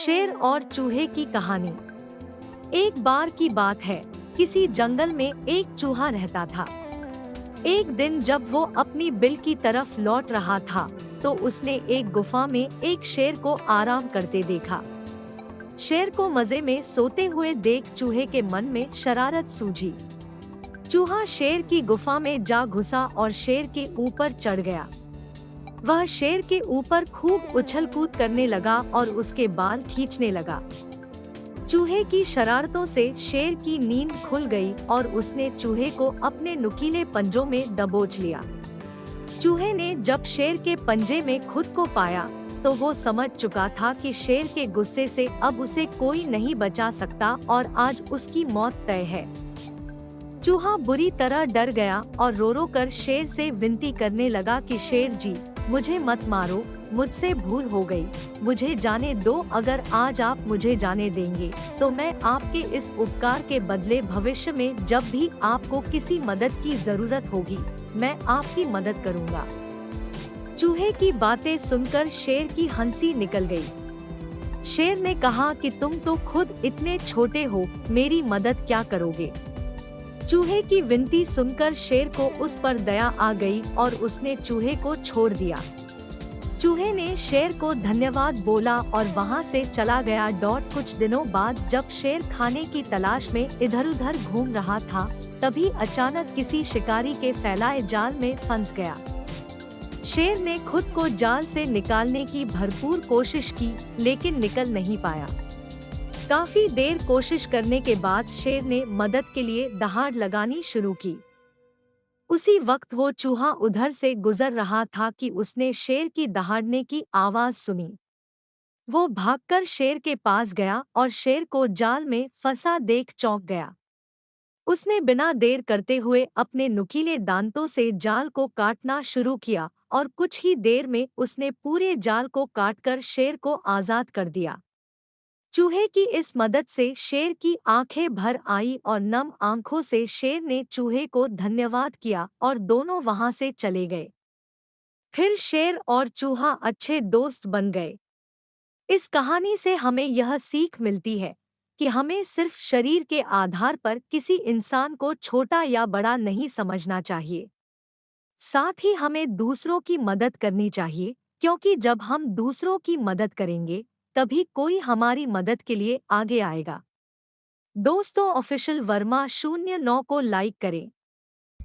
शेर और चूहे की कहानी। एक बार की बात है, किसी जंगल में एक चूहा रहता था। एक दिन जब वो अपनी बिल की तरफ लौट रहा था, तो उसने एक गुफा में एक शेर को आराम करते देखा। शेर को मजे में सोते हुए देख चूहे के मन में शरारत सूझी। चूहा शेर की गुफा में जा घुसा और शेर के ऊपर चढ़ गया। वह शेर के ऊपर खूब उछल कूद करने लगा और उसके बाल खींचने लगा। चूहे की शरारतों से शेर की नींद खुल गई और उसने चूहे को अपने नुकीले पंजों में दबोच लिया। चूहे ने जब शेर के पंजे में खुद को पाया, तो वो समझ चुका था कि शेर के गुस्से से अब उसे कोई नहीं बचा सकता और आज उसकी मौत तय है। चूहा बुरी तरह डर गया और रो रो कर शेर से विनती करने लगा कि शेर जी, मुझे मत मारो, मुझसे भूल हो गई, मुझे जाने दो। अगर आज आप मुझे जाने देंगे, तो मैं आपके इस उपकार के बदले भविष्य में जब भी आपको किसी मदद की जरूरत होगी, मैं आपकी मदद करूंगा। चूहे की बातें सुनकर शेर की हंसी निकल गई। शेर ने कहा कि तुम तो खुद इतने छोटे हो, मेरी मदद क्या करोगे। चूहे की विनती सुनकर शेर को उस पर दया आ गई और उसने चूहे को छोड़ दिया। चूहे ने शेर को धन्यवाद बोला और वहां से चला गया। कुछ दिनों बाद जब शेर खाने की तलाश में इधर-उधर घूम रहा था, तभी अचानक किसी शिकारी के फैलाए जाल में फंस गया। शेर ने खुद को जाल से निकालने की भरपूर कोशिश की, लेकिन निकल नहीं पाया। काफी देर कोशिश करने के बाद शेर ने मदद के लिए दहाड़ लगानी शुरू की। उसी वक्त वो चूहा उधर से गुजर रहा था कि उसने शेर की दहाड़ने की आवाज सुनी। वो भागकर शेर के पास गया और शेर को जाल में फंसा देख चौंक गया। उसने बिना देर करते हुए अपने नुकीले दांतों से जाल को काटना शुरू किया और कुछ ही देर में उसने पूरे जाल को काटकर शेर को आजाद कर दिया। चूहे की इस मदद से शेर की आंखें भर आई और नम आंखों से शेर ने चूहे को धन्यवाद किया और दोनों वहां से चले गए। फिर शेर और चूहा अच्छे दोस्त बन गए। इस कहानी से हमें यह सीख मिलती है कि हमें सिर्फ शरीर के आधार पर किसी इंसान को छोटा या बड़ा नहीं समझना चाहिए। साथ ही हमें दूसरों की मदद करनी चाहिए, क्योंकि जब हम दूसरों की मदद करेंगे, तभी कोई हमारी मदद के लिए आगे आएगा। दोस्तों, ऑफिशियल वर्मा 09 को लाइक करें।